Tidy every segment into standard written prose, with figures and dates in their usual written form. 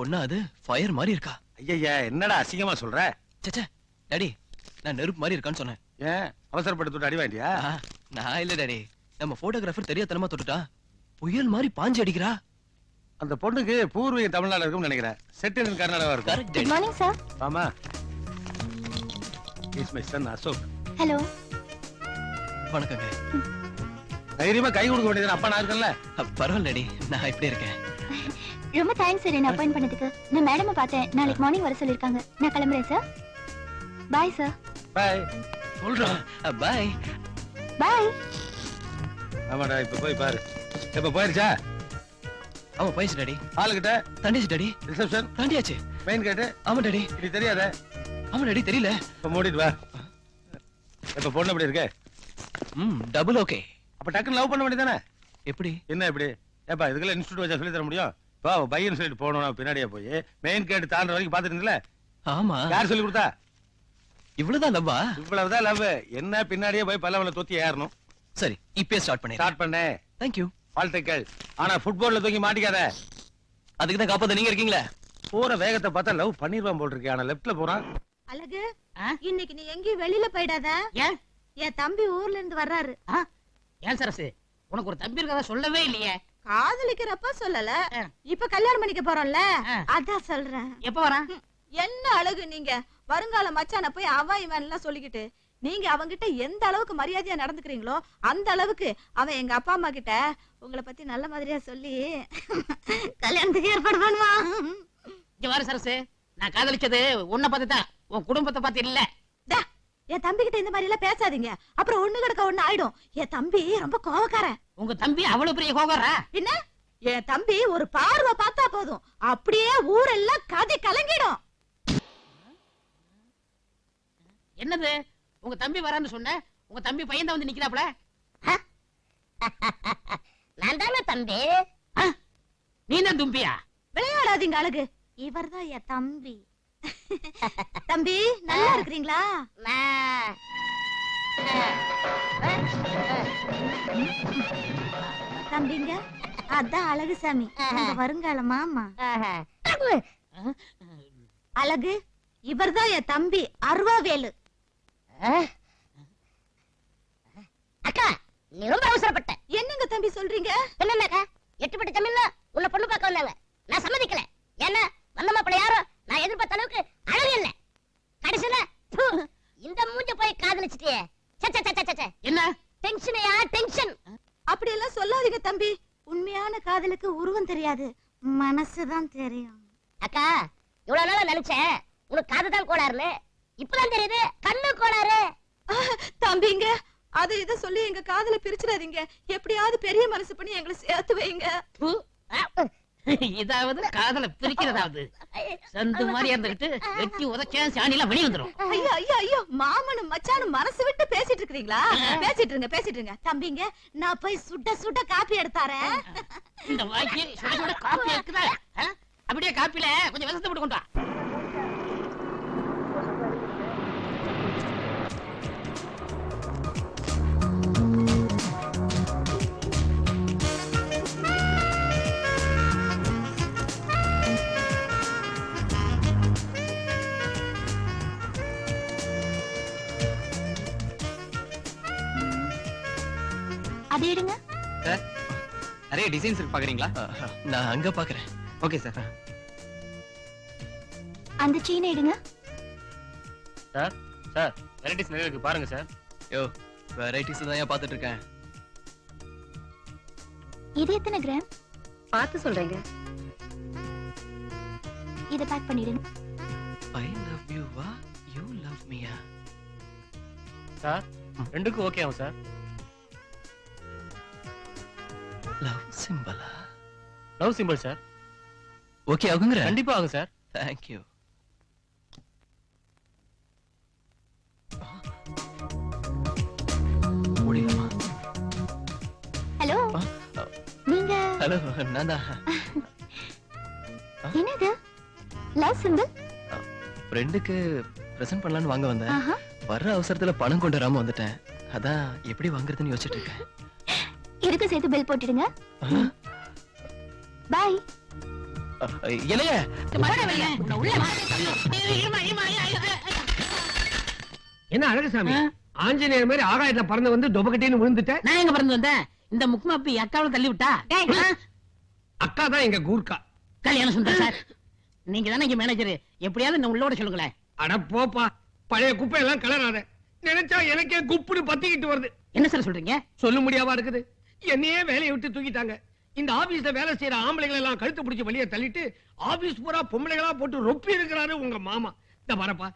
பொண்ணா அது ஃபயர் மாதிரி இருக்கா. ஐயா என்னடா அசிங்கமா சொல்ற? சச்சே டாடி, நான் நெருப்பு மாதிரி இருக்கான்னு சொன்னேன். ஏன் அவசரப்பட்டு தொட்டு அடி வாங்கிட்டியா? நான் இல்ல டாடி, நம்ம போட்டோகிராஃபர் தெரியாதனமா தொட்டுட்டா. புயல் மாதிரி பாஞ்சு அடிக்கிறா. அந்த பொண்ணுக்கு பூர்வீக தமிழ்நாடு இருக்கும்னு நினைக்கிறேன். செட்டில் கர்நாடகா இருக்கும். Correct good daddy. Morning sir. ஆமா. Is my son Ashok. Hello. வணக்கங்க. தைரியமா கை கொடுக்க வேண்டியது அப்பா நான் இருக்கேன்ல. பரவாயில்ல டாடி, நான் இப்படி இருக்கேன். ரொம்ப தேங்க்ஸ் சார் என்ன அப்பாயிண்ட் பண்ணதுக்கு. நான் மேடமை பார்த்தேன், நாளைக்கு மார்னிங் வர சொல்லிருக்காங்க. நான் கிளம்புறேன் சார். Bye sir. பாய். சொல்றேன். பாய். பாய். ஆமாடா இப்ப போய் பாரு. இப்ப போயிருச்சா? ஆமா போயிடுச்சு டாடி. ஆளுகிட்ட தாண்டிச்சு டாடி. ரிசப்ஷன் தாண்டியாச்சு. Main gate. ஆமா டாடி. இது தெரியாத? ஆமா டாடி தெரியல. இப்ப மூடிட்டு வா. இப்ப பொண்ணு எப்படி இருக்கு? Double okay. அப்ப டக்குன்னு லவ் பண்ண வேண்டியதானே? எப்படி? என்ன எப்படி? ஏப்பா இதுக்கெல்லாம் இன்ஸ்டியூட் வச்சா சொல்லி தர முடியும்? இப்போ பையன் சொல்லிட்டு போனோம் பின்னாடியே போய் மெயின் கேட் தாண்ட வரைக்கும் பாத்துட்டீங்களா? ஆமா. யார் சொல்லி கொடுத்தா? இவ்வளவுதான் லவ்வா? இவ்வளவுதான் லவ். என்ன பின்னாடியே போய் பல்லவல தொத்தி ஏறணும். சரி இப்பே ஸ்டார்ட் பண்ணி. ஸ்டார்ட் பண்ணே. Thank you. வாழ்த்துக்கள். ஆனா ஃபுட்பால்ல தூக்கி மாட்டிக்காத. அதுக்கு தான் காப்பாத்த நீங்க இருக்கீங்களே. போற வேகத்தை பார்த்தா லவ் பண்ணிடுவான் போல் இருக்கு. ஆனா லெஃப்ட்ல போறான். அழகு, இன்னைக்கு நீ எங்கேயும் வெளியில போயிடாத. ஏன்? என் தம்பி ஊர்ல இருந்து வர்றாரு. ஏன் சரசு, உனக்கு ஒரு தம்பி இருக்கதா சொல்லவே இல்லையே. காதலிக்கிறப்ப சொல்லல, இப்ப கல்யாணம் பண்ணிக்க போறோம்ல அதான் சொல்றேன். எப்ப வரான்? என்ன அழகு நீங்க வருங்கால மச்சான போய் அவன் இவன் எல்லாம் சொல்லிக்கிட்டு, நீங்க அவங்கிட்ட எந்த அளவுக்கு மரியாதையா நடந்துக்கிறீங்களோ அந்த அளவுக்கு அவன் எங்க அப்பா அம்மா கிட்ட உங்களை பத்தி நல்ல மாதிரியா சொல்லி கல்யாணத்துக்கு ஏற்பாடு பண்ணுவான். இங்க வர சரசு, நான் காதலிச்சது உன்னை பார்த்துதான், உன் குடும்பத்தை பார்த்து இல்ல. என் தம்பி கிட்ட இந்த மாதிரி எல்லாம் பேசாதீங்க, அப்புறம் ஒண்ணு கிடக்க ஒண்ணு ஆயிடும். என் தம்பி ரொம்ப கோவக்காரன். உங்க தம்பி அவ்வளவு பெரிய கோகரா? என்ன? என் தம்பி ஒரு பார்வை பார்த்தா போதும், அப்படியே ஊரெல்லாம் கதை கலங்கிடும். என்னது உங்க தம்பி வரான்னு சொன்ன? உங்க தம்பி பையன் தான் வந்து நிக்கிறாப்ல. நான் தானே தம்பி. நீ தான் தும்பியா? விளையாடாதீங்க அழகு, இவர்தான் என் தம்பி. தம்பி நல்லா இருக்கிறீங்களா? தம்பிங்க அதான் அழகு சாமி, உங்க வருங்கால மாமா. அழகு, இவர்தான் என் தம்பி அருவாவேலு. அக்கா நீ ரொம்ப அவசரப்பட்ட. என்னங்க தம்பி சொல்றீங்க? என்னக்கா எட்டுப்பட்டு தமிழ்ல உன்னை பொண்ணு பார்க்க வந்தாங்க. நான் சம்மதிக்கல. ஏன்னா வந்த மாப்பிள்ள யாரும் நான் எதிர்பார்த்த அளவுக்கு அழகு இல்ல. கடைசியில இந்த மூஞ்ச போய் காதலிச்சிட்டியே. என்ன டென்ஷனையா டென்ஷன்? அப்படி எல்லாம் சொல்லாதீங்க தம்பி. உண்மையான காதலுக்கு உருவம் தெரியாது, மனசுதான் தெரியும். அக்கா இவ்வளவு நாளா நினைச்சேன் உனக்கு காதுதான் கோளாறுன்னு. இப்பதான் தெரியுது கண்ணு கோளாறு. தம்பிங்க அது இத சொல்லி எங்க காதல பிரிச்சிடாதீங்க. எப்படியாவது பெரிய மனசு பண்ணி எங்களை சேர்த்து வைங்க. இதாவது காதல பிரிக்கிறதாவது. சந்து மாதிரி இருந்துகிட்டு வெட்டி உதச்ச சாணில வெளிய வந்துரும். ஐயோ ஐயோ ஐயோ, மாமனும் மச்சானும் மனசு விட்டு பேசிட்டு இருக்கீங்களா? பேசிட்டு இருங்க. தம்பிங்க நான் போய் சுட சுட காப்பி எடுத்தாரேன். இந்த வாய்க்கு சுட சுட காப்பி இருக்குதா? அப்படியே காப்பில கொஞ்சம் விஷத்தை போட்டு கொண்டு வா. அது எடுங்க. சார் நிறைய டிசைன்ஸ் இருக்கு பாக்குறீங்களா? நான் அங்க பாக்குறேன். Okay sir. அந்த செயின் எடுங்க. சார் வெரைட்டிஸ் நிறைய இருக்கு பாருங்க சார். யோ வெரைட்டிஸ் தான் ஏன் பாத்துட்டு இருக்கேன். இது எத்தனை கிராம்? பார்த்து சொல்றேங்க. இத பேக் பண்ணிடுங்க. I love you வா, you love me யா? சார் ரெண்டுக்கும் ஓகே ஆகும் சார். லவ் சிம்பலா? Love simple sir. ஓகே ஆகுங்கற? கண்டிப்பா ஆகும் சார். Thank you. முடியலமா? ஹலோ நீங்க? ஹலோ நான் தான். என்னது லவ் சிம்பிள்? ஃப்ரெண்டுக்கு பிரசன்ட் பண்ணலாம்னு வாங்க வந்தேன். வர்ற அவசரத்துல பணம் கொண்டு வராம வந்துட்டேன். அதான் எப்படி வாங்குறதுன்னு யோசிச்சுட்டு இருக்கேன். இதுக்கு சேர்த்து பில் போட்டுடுங்க. பை. இளைய போடா வெளிய. உன்னை உள்ள வா. இருமா, இருமா, என்ன அழகுசாமி ஆஞ்சநேயர் மாதிரி ஆகாயத்துல பறந்து வந்து தொபக்கட்டின்னு விழுந்துட்ட. நான் எங்க பிறந்து வந்தேன்? இந்த முக்குமாப்பி அக்காவில தள்ளி விட்டா. அக்கா தான் எங்க கூர்க்கா. கல்யாணம் சுந்தர் சார், நீங்க தானே இங்க மேனேஜர், எப்படியாவது என்ன உள்ளோட சொல்லுங்களேன். அட போப்பா, பழைய குப்பை எல்லாம் கலராத. நினைச்சா எனக்கே குப்புன்னு பத்திக்கிட்டு வருது. என்ன சார் சொல்றீங்க? சொல்ல முடியாம இருக்குது. என்னையே வேலையை விட்டு தூக்கிட்டாங்க. இந்த ஆபீஸ்ல வேலை செய்யற ஆம்பளைகளை எல்லாம் கழுத்து பிடிச்சு வெளியே தள்ளிட்டு ஆபீஸ் பூரா பொம்பளைகளா போட்டு ரொப்பி இருக்கிறாரு உங்க மாமா. இந்த வரப்பா,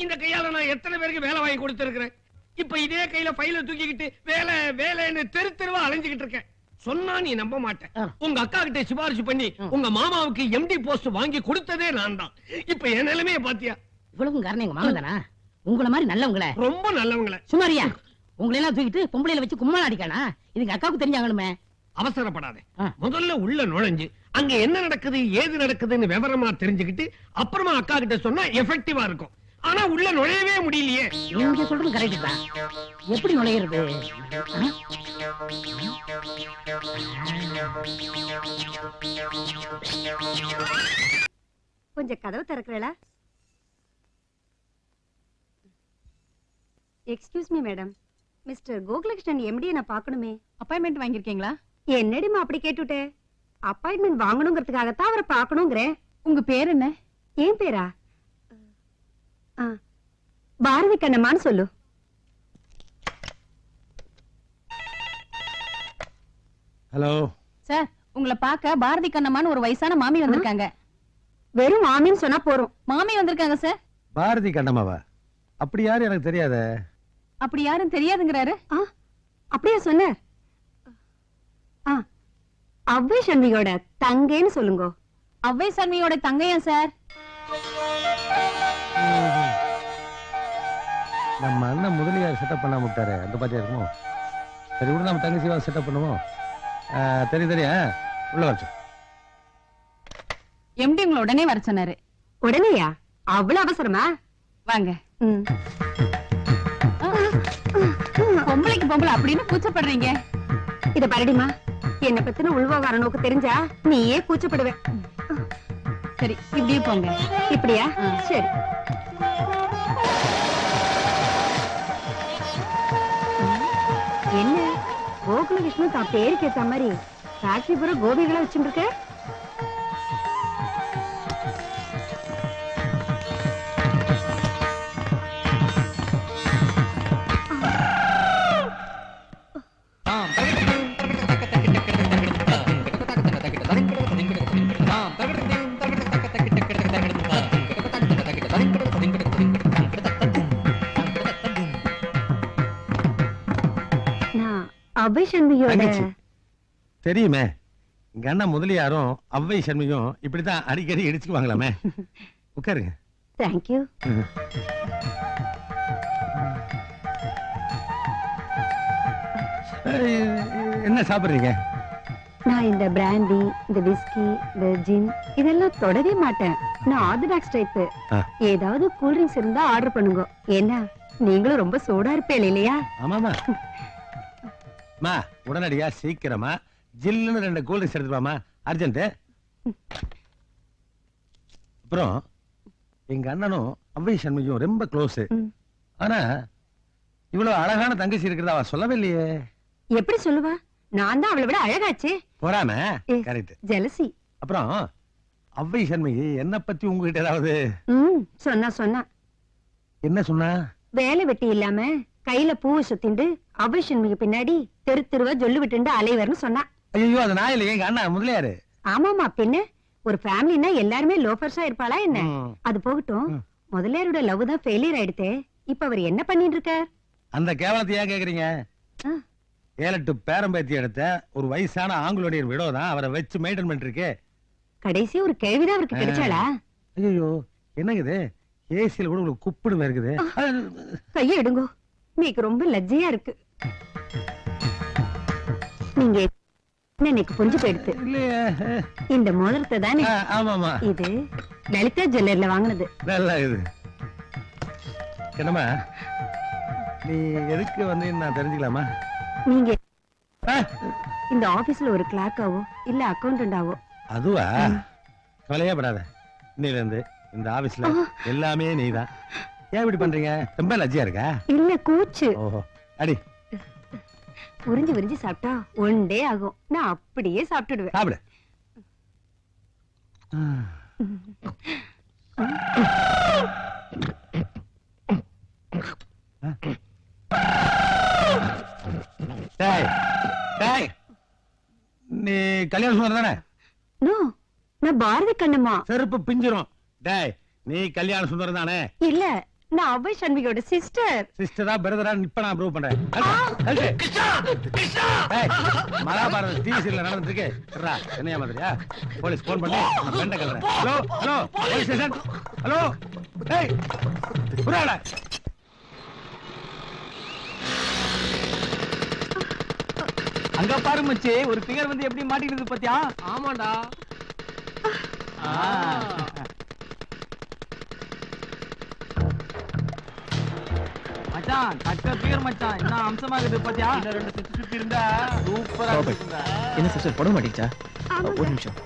இந்த கையால நான் எத்தனை பேருக்கு வேலை வாங்கி கொடுத்திருக்கிறேன். இப்ப இதே கையில ஃபைல தூக்கிக்கிட்டு வேலை வேலைன்னு தெரு தெருவா அலைஞ்சுக்கிட்டு இருக்கேன். சொன்னா நீ நம்ப மாட்டேன். உங்க அக்கா கிட்ட சிபாரிசு பண்ணி உங்க மாமாவுக்கு எம்டி போஸ்ட் வாங்கி கொடுத்ததே நான் தான். இப்ப என் நிலைமையை பாத்தியா? இவ்வளவு காரணம் எங்க மாமா தானா? உங்களை மாதிரி நல்லவங்கள, ரொம்ப நல்லவங்கள. சுமாரியா உங்களை எல்லாம் தூக்கிட்டு பொம்பளையில வச்சு கும்மாள அடிக்கானா? இதுங்க அக்காவுக்கு தெரிஞ்சாங்கணுமே. அவசரப்படாதே. முதல்ல உள்ள நுழைஞ்சு அங்க என்ன நடக்குது ஏது நடக்குதுன்னு விவரமா தெரிஞ்சுக்கிட்டு அப்புறமா அக்கா கிட்ட சொன்னா எஃபெக்டிவா இருக்கும். ஆனா உள்ள நுழையவே முடியலையே. நீங்க சொல்றது கரெக்ட் தான். எப்படி நுழையிறது? கொஞ்சம் கதவு திறக்கிறீங்களா? Excuse me madam, mister Gokulakrishnan MD நான் பார்க்கணுமே. அப்பாயின்மெண்ட் வாங்கிருக்கீங்களா? என்னடிமா அப்படி கேட்டுட்டே? அப்பாயின்மெண்ட் வாங்கணுங்கிறதுக்காகத்தான் அவரை பார்க்கணுங்கிறேன். உங்க பேர் என்ன? ஏன் பேரா? பாரதி கண்ணம்மான்னு சொல்லு. ஹலோ சார், உங்களை பார்க்க பாரதி கண்ணம்மான்னு ஒரு வயசான மாமி வந்திருக்காங்க. வெறும் மாமின்னு சொன்னா போறோம். மாமி வந்திருக்காங்க சார். பாரதி கண்ணம்மாவா? அப்படி யாரு எனக்கு தெரியாத. அப்படி யாரும் தெரியாதுங்கிறாரு. அப்படியே சொன்னார். அவ்வை சண்மியோட தங்கைன்னு சொல்லுங்க. அவ்வை சண்மியோட தங்கையா சார்? நம்ம அண்ணன் முதலியார் செட்டப் பண்ண விட்டாரு, அந்த பாத்தியா இருக்குமோ? சரி விட, நம்ம தங்கச்சி செட்டப் பண்ணுவோம். தெரியா உள்ள வச்சோம். எம்டி உங்களை உடனே வர சொன்னாரு. உடனேயா? அவ்வளவு அவசரமா? வாங்க. பொம்பளைக்கு பொம்பளை அப்படின்னு கூச்சப்படுறீங்க. இத பாருடிமா, என்ன பத்தின உள்வார நோக்கு தெரிஞ்சா நீயே கூச்சப்படுவ. சரி, இப்படியே போங்க. இப்படியா? சரி. என்ன கோகுலகிருஷ்ணன் தான் பேருக்கு ஏத்த மாதிரி ஃபேக்டரி பூரா கோபிகளா வச்சுட்டு இருக்க? அவ்வை சண்மியோட தெரியுமே. எங்க அண்ணன் முதலியாரும் அவ்வை சண்மியும் இப்படித்தான் அடிக்கடி இடிச்சுக்குவாங்களாமே. உட்காருங்க. தேங்க்யூ. என்ன சாப்பிடுறீங்க? நான் இந்த பிராண்டி, இந்த விஸ்கி, இந்த ஜின் இதெல்லாம் தொடவே மாட்டேன். நான் ஆர்த்தடாக்ஸ் டைப். ஏதாவது கூல் ட்ரிங்க்ஸ் இருந்தா ஆர்டர் பண்ணுங்க. ஏன்னா நீங்களும் ரொம்ப சூடா இருப்பேன் இல்லையா? ஆமாமா. மா, உடனடியா சீக்கிரமா ஜில்லுன்னு 2 கூல் ட்ரிங்க்ஸ் எடுத்துவாமா, அர்ஜென்ட். அப்புறம் எங்க அண்ணனும் அவ்வை சண்முகியும் ரொம்ப க்ளோஸ். ஆனா இவ்வளவு அழகான தங்கச்சி இருக்கிறதா அவ சொல்லவே இல்லையே. எப்படி சொல்லுவா? நான் தான் அவளை விட அழகாச்சே. போறாம கரெக்ட். ஜெலசி. அப்புறம் அவ்வை சண்முகி என்ன பத்தி உங்ககிட்ட ஏதாவது சொன்னா என்ன சொன்னா? வேலை வெட்டி இல்லாம கையில பூவை சுத்திண்டு அவ்வை சண்முகி பின்னாடி தெரு தெருவா ஜொல்லு விட்டு அலைவர்னு சொன்னா. ஐயோ, அது நான் இல்லையே, எங்க அண்ணா முதலியாரு. ஆமாமா, பின்ன ஒரு ஃபேமிலினா எல்லாருமே லோஃபர்ஸா இருப்பாளா என்ன? அது போகட்டும், முதலியாரோட லவ் தான் ஃபெயிலியர் ஆயிடுதே. இப்ப அவர் என்ன பண்ணிட்டு இருக்கார்? அந்த கேவலத்தை ஏன் கேக்குறீங்க? 7-8 பேரம்பேத்தி எடுத்த ஒரு வயசான ஆங்கிலோடைய விடோ தான் அவரை வச்சு மெயின்டைன் பண்ணிட்டு இருக்கு. கடைசி ஒரு கேள்விதான் அவருக்கு கிடைச்சாளா? ஐயோ, என்னங்க இது? ஏசியில கூட உங்களுக்கு குப்பிடு இருக்குது. கைய எடுங்கோ, நீக்கு ரொம்ப லஜ்ஜையா இருக்கு. நீங்க இன்னைக்கு புரிஞ்சு போயிடுது. இந்த மோதிரத்தை தானே? ஆமாமா, இது லலிதா ஜுவல்லர்ல வாங்கினது. நல்லா இது. என்னம்மா, நீ எதுக்கு வந்து நான் தெரிஞ்சுக்கலாமா? நீங்க இந்த ஆபீஸ்ல ஒரு கிளார்க்காவோ இல்ல அக்கௌண்டன்டாவோ? அதுவா? கவலையே படாத. இன்னையில இருந்து இந்த ஆபீஸ்ல எல்லாமே நீதான். ஏன் இப்படி பண்றீங்க? ரொம்ப லஜ்ஜியா இருக்கா? இல்ல கூச்சு. ஓஹோ, அடி உறிஞ்சு உறிஞ்சு சாப்பிட்டா 1 டே ஆகும். நான் அப்படியே சாப்பிட்டுடுவேன். சாப்பிடு. டேய், டேய், நீ கல்யாணம் சுந்தரம் தானே? நோ, நான் பாரதி கண்ணம்மா. செருப்பு பிஞ்சிரும். டேய், நீ கல்யாண சுந்தரம் தானே? இல்ல, நான் அவ்வை சண்முகியோட சிஸ்டர். சிஸ்டரா பிரதரா இப்ப நான் ப்ரூவ் பண்றேன். மகாபாரத டிவி சீரியல் நடந்துட்டு இருக்கு. என்னையா மாதிரியா? போலீஸ் போன் பண்ணி பெண்ட கல்றேன். Hello hello police station. Hello டேய் புறாடா. அங்க பாரு மச்சி, ஒரு பிகர் வந்து எப்படி மாட்டிக்கிது பாத்தியா? ஆமாடா. மச்சான், கட்ட பிகர் மச்சான், என்ன அம்சமா இருக்குது பாத்தியா? இன்னும் 2 சுத்தி சுத்தி இருந்தா சூப்பரா இருக்குடா. என்ன சிஸ்டர் போட மாட்டீச்சா? ஒரு நிமிஷம்.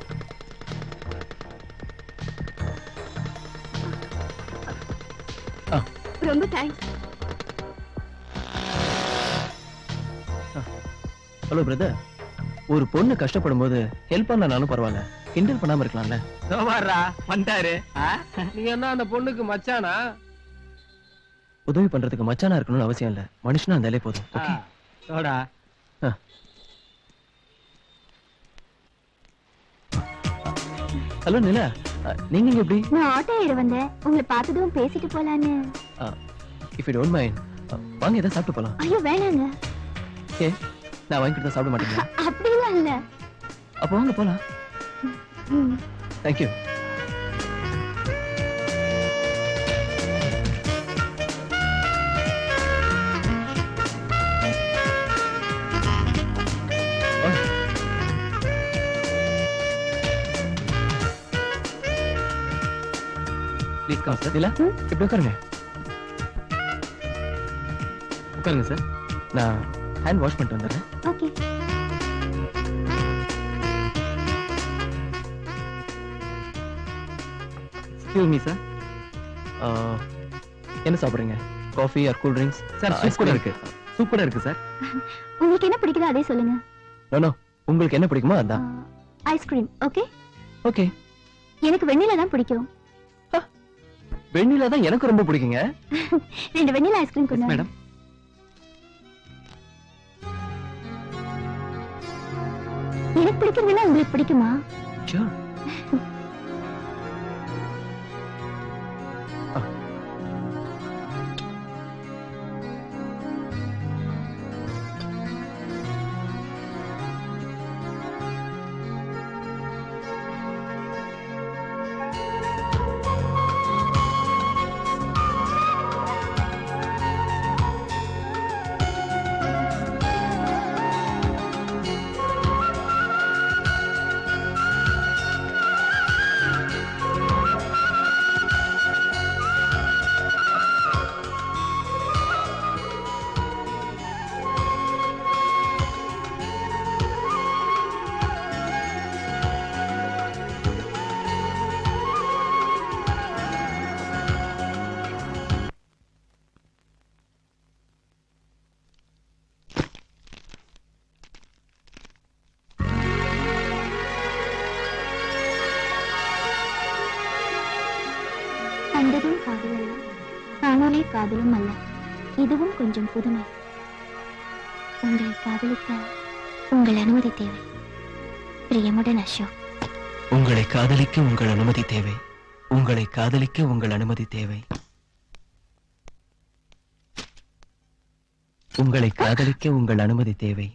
ரொம்ப தேங்க்ஸ். ஹலோ பிரதர், ஒரு பொண்ணு கஷ்டப்படும் போது ஹெல்ப் பண்ணனாலும் பரவாயில்ல, கிண்டல் பண்ணாம இருக்கலாம்ல? சோமாரா வந்தாரு. நீ என்ன அந்த பொண்ணுக்கு மச்சானா? உதவி பண்றதுக்கு மச்சானா இருக்கணும்னு அவசியம் இல்ல, மனுஷனா இருந்தாலே போதும். Okay soda. ஹலோ நிலா, நீங்க இங்க எப்படி? நான் ஆட்டோ ஏற வந்தேன். உங்களை பார்த்ததும் பேசிட்டு போலான்னு. இஃப் யூ டோன்ட் மைண்ட், வாங்க ஏதாவது சாப்பிட்டு போலாம். ஐயோ வேணாங்க. ஓகே, நான் வாங்கி கொடுத்தா சாப்பிட மாட்டீங்களா? அப்படிலாம் இல்ல. அப்போ வாங்க போலாம். Thank you. Please come sir. Nila, இப்படி உட்காருங்க. உட்காருங்க சார். நான் ஹேண்ட் வாஷ் பண்ணிட்டு வந்துடுறேன். ஓகே. எக்ஸ்கியூஸ் மீ சார், என்ன சாப்பிடுறீங்க? Coffee or cool drinks? Sir ice கூட இருக்கு. சூப் கூட இருக்கு சார். உங்களுக்கு என்ன பிடிக்குதோ அதே சொல்லுங்க. நோ, உங்களுக்கு என்ன பிடிக்குமோ அதான். ஐஸ்கிரீம். ஓகே. ஓகே. எனக்கு வெண்ணிலா தான் பிடிக்கும். வெண்ணிலா தான் எனக்கு ரொம்ப பிடிக்குங்க. 2 வெண்ணிலா ஐஸ்கிரீம் கொடுங்க மேடம். எனக்கு பிடிக்கிறதுனா உங்களுக்கு பிடிக்குமா? ஷூர். கண்டதும் காதல் அல்ல, காணலே காதலும் அல்ல, இதுவும் கொஞ்சம் புதுமை. உங்களை காதலிக்க உங்கள் அனுமதி தேவை. பிரியமுடன் அசோக். உங்களை காதலிக்க உங்கள் அனுமதி தேவை. உங்களை காதலிக்க உங்கள் அனுமதி தேவை. உங்களை காதலிக்க உங்கள் அனுமதி தேவை.